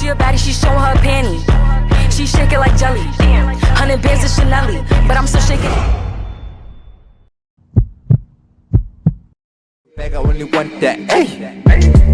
She a baddie, she showing her panty. She shake it like jelly. 100 bands of Chanel, but I'm still shaking. Like I only want that, hey.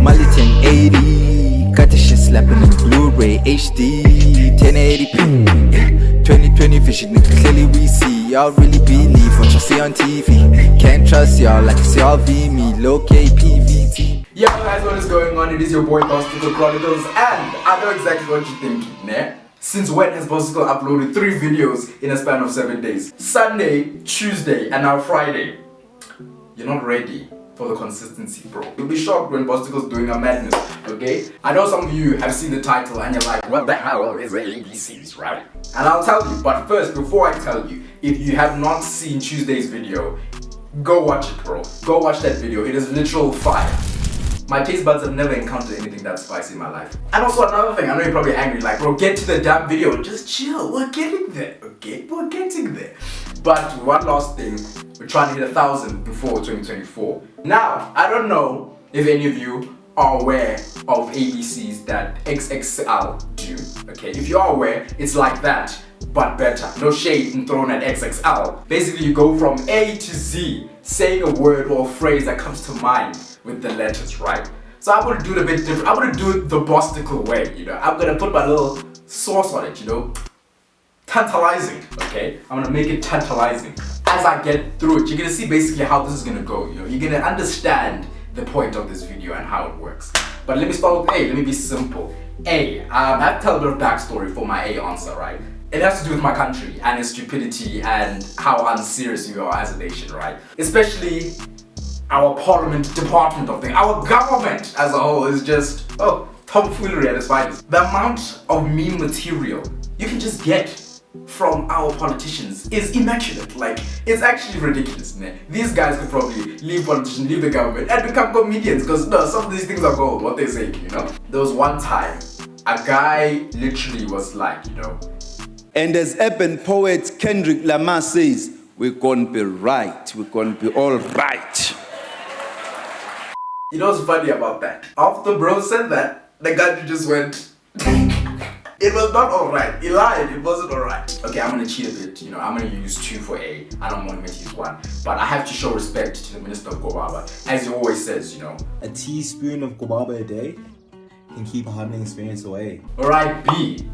Molly 1080, got the shit slapping in Blu-ray HD, 1080p. 2020 vision, clearly we see. Y'all really believe what you see on TV. Can't trust y'all like it's y'all V me, low KPVT. Yo guys, what is going on? It is your boy Bosstickle Chronicles, and I know exactly what you're thinking, né? Since when has Bosstickle uploaded 3 videos in a span of 7 days? Sunday, Tuesday, and now Friday. You're not ready for the consistency, bro. You'll be shocked when Bossticle's doing a madness, okay? I know some of you have seen the title and you're like, what the hell is ABCs, right? And I'll tell you, but first, before I tell you, if you have not seen Tuesday's video, go watch it, bro. Go watch that video. It is literal fire. My taste buds have never encountered anything that spicy in my life. And also another thing, I know you're probably angry, like, bro, get to the damn video. Just chill, we're getting there, okay? We're getting there. But one last thing, we're trying to hit 1,000 before 2024. Now, I don't know if any of you are aware of ABCs that XXL do, okay? If you are aware, it's like that, but better. No shade thrown at XXL. Basically, you go from A to Z, saying a word or a phrase that comes to mind with the letters, right? So I'm gonna do it a bit different. I'm gonna do it the Bosstickle way, you know? I'm gonna put my little sauce on it, you know? Tantalizing, okay? I'm gonna make it tantalizing. As I get through it, you're gonna see basically how this is gonna go, you know? You're gonna understand the point of this video and how it works. But let me start with A, let me be simple. A, I have to tell a bit of backstory for my A answer, right? It has to do with my country and its stupidity and how unserious we are as a nation, right? Especially our parliament department of things. Our government as a whole is just, tomfoolery at its finest. The amount of meme material you can just get from our politicians is immaculate. Like, it's actually ridiculous, man. These guys could probably leave politicians, leave the government, and become comedians, because no, some of these things are gold, what they say, you know? There was one time, a guy literally was like, you know, and as urban poet Kendrick Lamar says, we're gonna be right, we're gonna be all right. You know what's funny about that? After bro said that, the guy just went, it was not alright. He lied, it wasn't alright. Okay, I'm gonna cheat a bit, you know, I'm gonna use 2 for A. I don't want to use 1. But I have to show respect to the Minister of Gobaba. As he always says, you know. A teaspoon of Gobaba a day can keep a humbling experience away. Alright, B.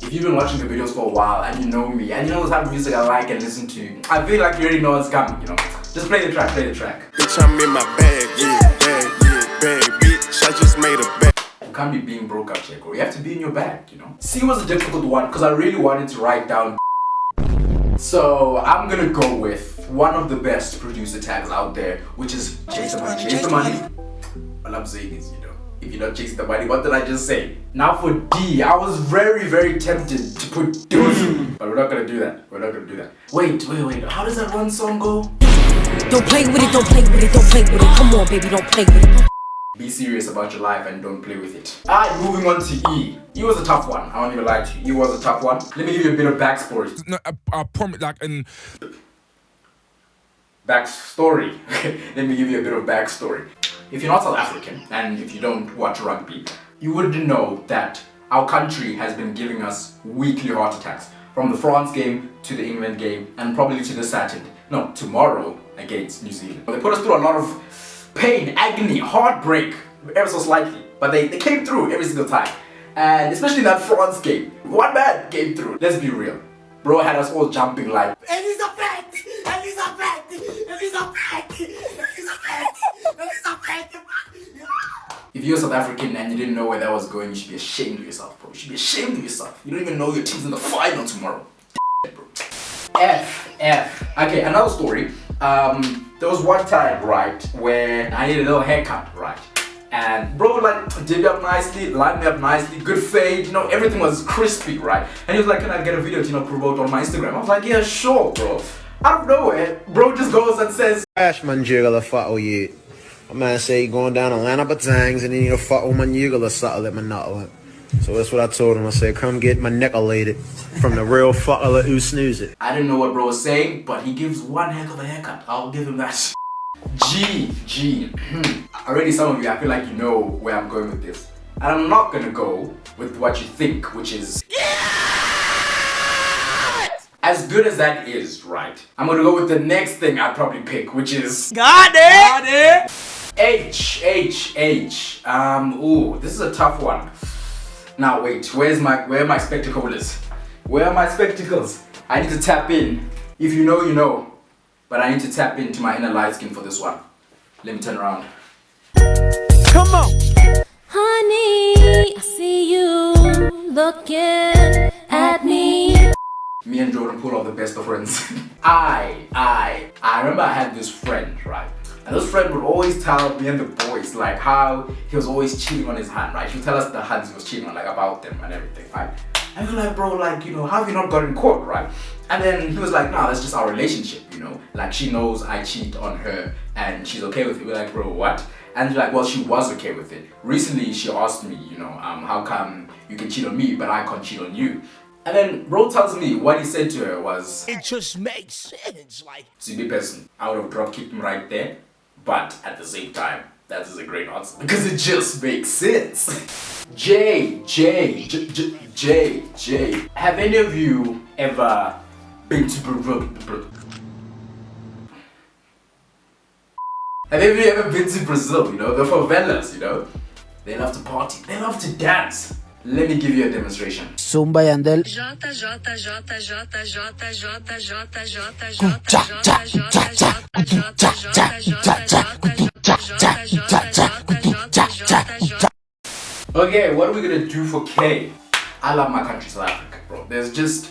If you've been watching the videos for a while and you know me and you know the type of music I like and listen to, I feel like you already know what's coming, you know. Just play the track, play the track. Bitch, I'm in my bag, bag, bitch, I just made a bag. You can't be being broke up, Checo. You have to be in your bag, you know. C was a difficult one because I really wanted to write down. So I'm gonna go with one of the best producer tags out there, which is Chase the Money. Chase the Money. All I'm saying is, you know, if you're not chasing the money, what did I just say? Now for D, I was very, very tempted to put Dozy, but we're not gonna do that. We're not gonna do that. Wait. How does that one song go? Don't play with it, don't play with it, don't play with it. Come on, baby, don't play with it. Be serious about your life and don't play with it. Alright, moving on to E. E was a tough one. I won't even lie to you. E was a tough one. Let me give you a bit of backstory. No, I promise, like, and backstory. Let me give you a bit of backstory. If you're not South African and if you don't watch rugby, you wouldn't know that our country has been giving us weekly heart attacks. From the France game to the England game and probably to the Saturday. No, tomorrow against New Zealand. They put us through a lot of pain, agony, heartbreak, ever so slightly. But they came through every single time. And especially in that France game, one man came through. Let's be real. Bro had us all jumping like, Elizabeth! Elizabeth! Elizabeth! Elizabeth! Elizabeth! If you're South African and you didn't know where that was going, you should be ashamed of yourself, bro. You should be ashamed of yourself. You don't even know your team's in the final tomorrow. Bro. F. Okay, another story. There was one time, right, where I needed a little haircut, right? And bro, like, did me up nicely, lined me up nicely, good fade, you know, everything was crispy, right? And he was like, can I get a video to, you know, promote on my Instagram? I was like, yeah, sure, bro. Out of nowhere, bro just goes and says, Ash man jiggle a fattle yet. A man say going down Atlanta Batangs and then you fattle man jiggle a subtle at my nut. So that's what I told him. I said, come get my neck elated from the real fucker who snooze it. I didn't know what bro was saying, but he gives one heck of a haircut. I'll give him that. G. Already some of you, I feel like you know where I'm going with this. And I'm not gonna go with what you think, which is as good as that is, right? I'm gonna go with the next thing I'd probably pick, which is Got it! H. Ooh, this is a tough one. Now wait, where are my spectacles? Where are my spectacles? I need to tap in. If you know, you know. But I need to tap into my inner light skin for this one. Let me turn around. Come on! Honey, I see you looking at me. Me and Jordan Poole are the best of friends. I remember I had this friend, right? And this friend would always tell me and the boys like how he was always cheating on his hand, right? He would tell us the hands he was cheating on, like about them and everything, right? And we were like, bro, like, you know, how have you not gotten caught, right? And then he was like, nah, that's just our relationship, you know? Like, she knows I cheat on her and she's okay with it. We're like, bro, what? And he's like, well, she was okay with it. Recently, she asked me, you know, how come you can cheat on me, but I can't cheat on you? And then bro tells me what he said to her was, It just makes sense, like. to be person, I would have drop kicked him right there. But at the same time, that is a great answer because it just makes sense. J. Have any of you ever been to Brazil? Have any of you ever been to Brazil? You know, the favelas, you know? They love to party, they love to dance. Let me give you a demonstration. Zumba Yandel. Okay, what are we gonna do for K? I love my country, South Africa, bro. There's just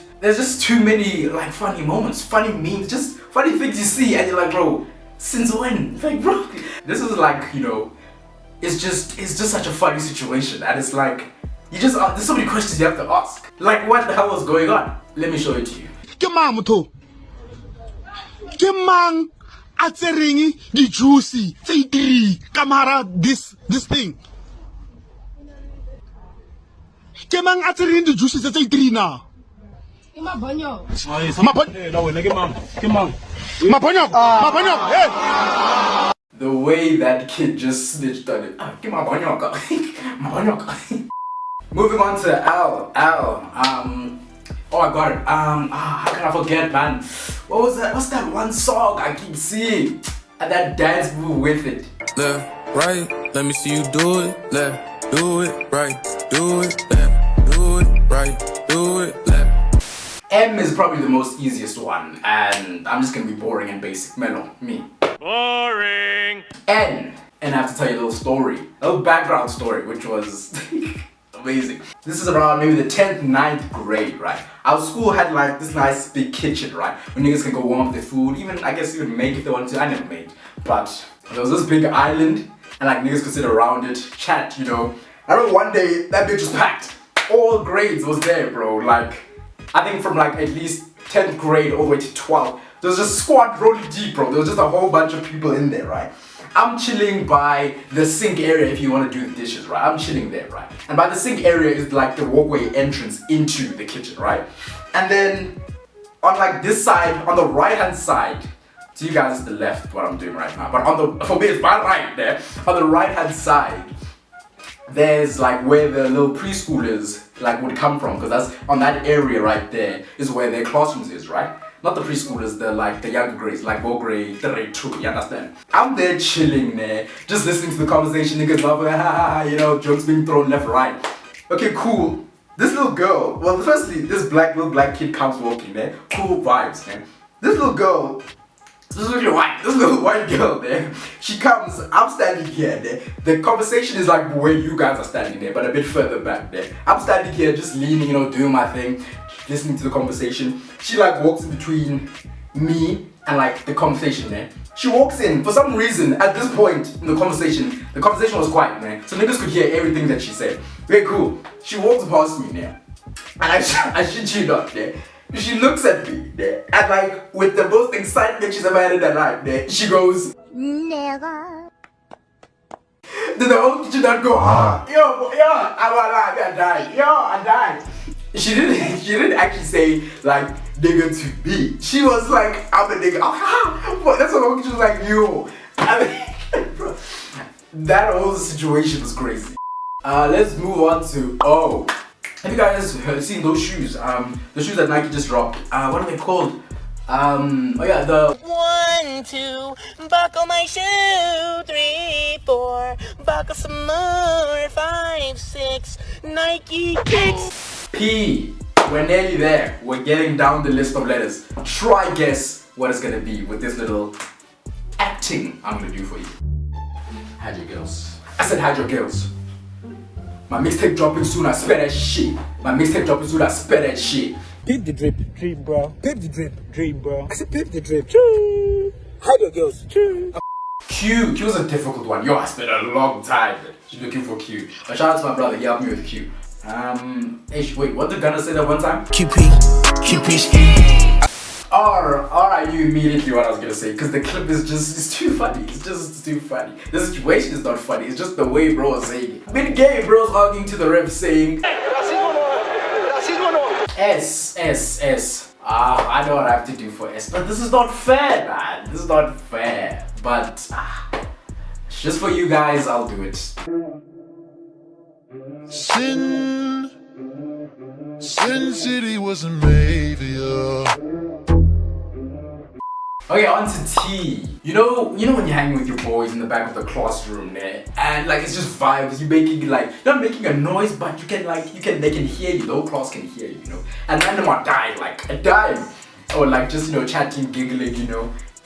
too many like funny moments, funny memes, just funny things you see, and you're like, bro, since when? Like, bro, this is like, you know, it's just such a funny situation, and it's like, there's so many questions you have to ask. Like, what the hell was going on? Let me show it to you. The juicy, say three, camera, this thing. Kemang atering the juicy, say three now. The way that kid just snitched on it. Moving on to L. Oh, I got it. How can I forget, man? What was that? What's that one song I keep seeing? And that dance move with it. Left, right, let me see you do it. Left, do it, right, do it, left, do it, right, do it, left. M is probably the most easiest one, and I'm just gonna be boring and basic. Mellow, me. Boring. N, and I have to tell you a little story, a little background story, which was amazing. This is around maybe the 10th, 9th grade, right? Our school had like this nice big kitchen, right? Where niggas can go warm up their food, even, I guess, even make if they wanted to. I never made. But there was this big island, and like niggas could sit around it, chat, you know. I remember one day, that bitch was packed. All grades was there, bro. Like, I think from like at least 10th grade all the way to 12th. There was just squad rolling deep, bro. There was just a whole bunch of people in there, right? I'm chilling by the sink area if you want to do the dishes, right? I'm chilling there, right? And by the sink area is like the walkway entrance into the kitchen, right? And then on like this side, on the right hand side, to you guys it's the left, what I'm doing right now, but for me it's my right there. On the right hand side, there's like where the little preschoolers like would come from, because that's on that area right there is where their classrooms is, right? Not the preschoolers, the younger grades, like grade 3, 2, you understand? I'm there chilling there, just listening to the conversation, niggas love, you know, jokes being thrown left, right. Okay, cool. This little girl, well, firstly, this little black kid comes walking there, cool vibes, man. This little girl, this little white girl there, she comes, I'm standing here there. The conversation is like where you guys are standing there, but a bit further back there. I'm standing here just leaning, you know, doing my thing, listening to the conversation. She like walks in between me and like the conversation there. She walks in, for some reason, at this point in the conversation was quiet, man. So niggas could hear everything that she said. Very cool. She walks past me there. And I shit you not there. She looks at me there. And like, with the most excitement she's ever had in her life there, she goes, never. Then the whole kitchen not go, yo, I'm alive, I died. Yo, I died. She didn't actually say like nigga to me. She was like, I'm a nigga. But that's what she was like, yo. I mean, bro, that whole situation was crazy. Let's move on to O. Have you guys seen those shoes? The shoes that Nike just dropped. What are they called? Oh yeah, the 1, 2, buckle my shoe. 3, 4, buckle some more. 5, 6, Nike kicks. P. We're nearly there. We're getting down the list of letters. Try guess what it's gonna be with this little acting I'm gonna do for you. Hide your girls. I said hide your girls. My mixtape dropping soon, I spell that shit. My mixtape dropping soon, I spell that shit. Pip the drip, dream bro. Pip the drip, dream bro. I said pip the drip. Choo. Hide your girls. Choo. Q. Q is a difficult one. Yo, I spent a long time looking for Q. But shout out to my brother, he helped me with Q. Wait, what did Gunna say that one time? QP. R, I knew immediately what I was gonna say because the clip is it's too funny. It's just too funny. The situation is not funny, it's just the way bro was saying it. Mid-game, bro's arguing to the ref saying S. I know what I have to do for S, but this is not fair, man. This is not fair. But just for you guys, I'll do it. Sin City wasn't made for you. Okay, on to T. You know when you're hanging with your boys in the back of the classroom there, and like it's just vibes. You're making like not making a noise, but they can hear you. The whole class can hear you, And random are dying, like a dime, or like just chatting, giggling,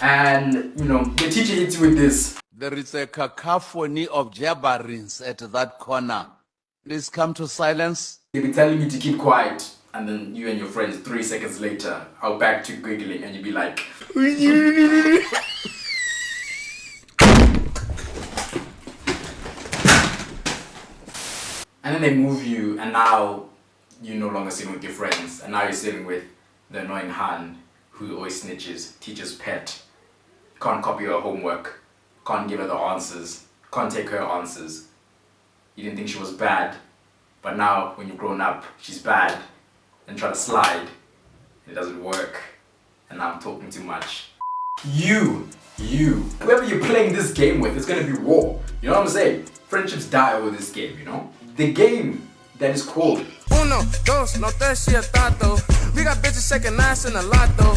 and the teacher hits you with this. There is a cacophony of jabberings at that corner. Please come to silence. They be telling me to keep quiet. And then you and your friends 3 seconds later are back to giggling and you'd be like and then they move you and now you're no longer sitting with your friends and now you're sitting with the annoying Han who always snitches, teacher's pet, can't copy her homework, can't give her the answers, can't take her answers. You didn't think she was bad, but now when you've grown up, she's bad. And try to slide, it doesn't work, and now I'm talking too much. You, whoever you're playing this game with, it's gonna be war. You know what I'm saying? Friendships die over this game, The game that is called Uno, dos, no tres, y a tato. We got bitches shaking ass in a lotto.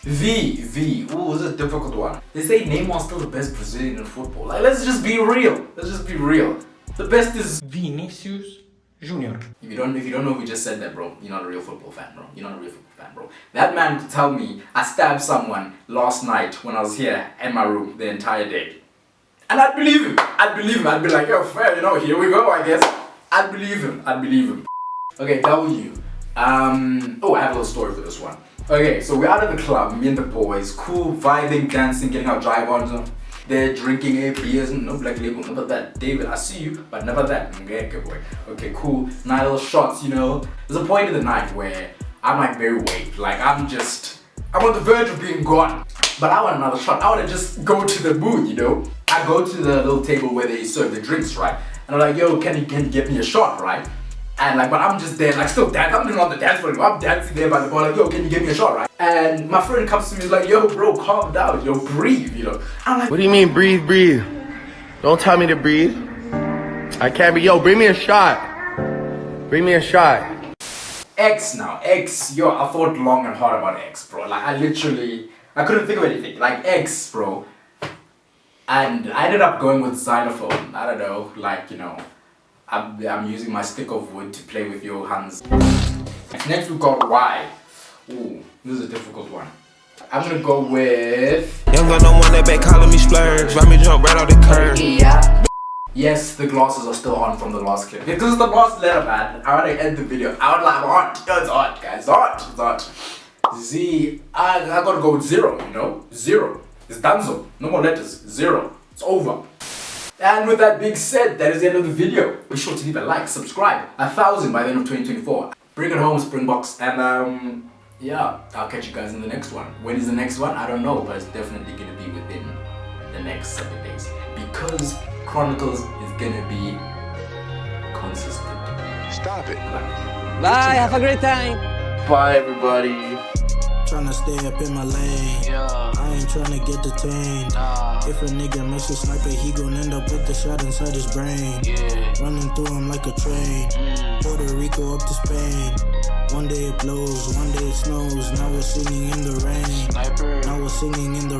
V. Ooh, this is a difficult one. They say Neymar's still the best Brazilian in football. Like, let's just be real. The best is Vinicius Junior. If you don't know who just said that, bro, you're not a real football fan, bro. That man could tell me I stabbed someone last night when I was here in my room the entire day. And I'd believe him. I'd be like, yo, fair, here we go, I guess. I'd believe him. Okay, W. I have a little story for this one. Okay, so we're out of the club, me and the boys, cool, vibing, dancing, getting our drive on. They're drinking beers, no black label, never that. David, I see you, but never that. Okay, good boy. Okay, cool. Night little shots, There's a point in the night where I'm like very weak. Like I'm on the verge of being gone. But I want another shot. I want to just go to the booth, I go to the little table where they serve the drinks, right? And I'm like, yo, can you get me a shot, right? And like, but I'm just there, like still dancing. I'm just on the dance floor. I'm dancing there by the bar, like, yo, can you give me a shot, right? And my friend comes to me, he's like, yo, bro, calm down, yo, breathe, I'm like, what do you mean, breathe? Don't tell me to breathe. I can't be, yo, bring me a shot. X now, X, yo, I thought long and hard about X, bro. Like, I couldn't think of anything. Like, X, bro. And I ended up going with xylophone. I don't know, like, I'm using my stick of wood to play with your hands. Next we got Y. Ooh, this is a difficult one. I'm gonna go with... Young got no one that back calling me splurge. Let me jump right out the curb. Yeah. Yes, the glasses are still on from the last clip. Because it's the last letter, man. I want to end the video. I'm on. It's on, guys. It's on. Z. I gotta go with 0, 0. It's donezo. No more letters. 0. It's over. And with that being said, that is the end of the video. Be sure to leave a like, subscribe. 1,000 by the end of 2024. Bring it home, Springboks. And yeah, I'll catch you guys in the next one. When is the next one? I don't know, but it's definitely gonna be within the next 7 days. Because Chronicles is gonna be consistent. Stop it. Bye, have a great time. Bye, everybody. Tryna stay up in my lane. I ain't tryna get detained. If a nigga miss a sniper, he gon' end up with the shot inside his brain. Running through him like a train. Puerto Rico up to Spain. One day it blows, one day it snows. Now we're singing in the rain. Now we're singing in the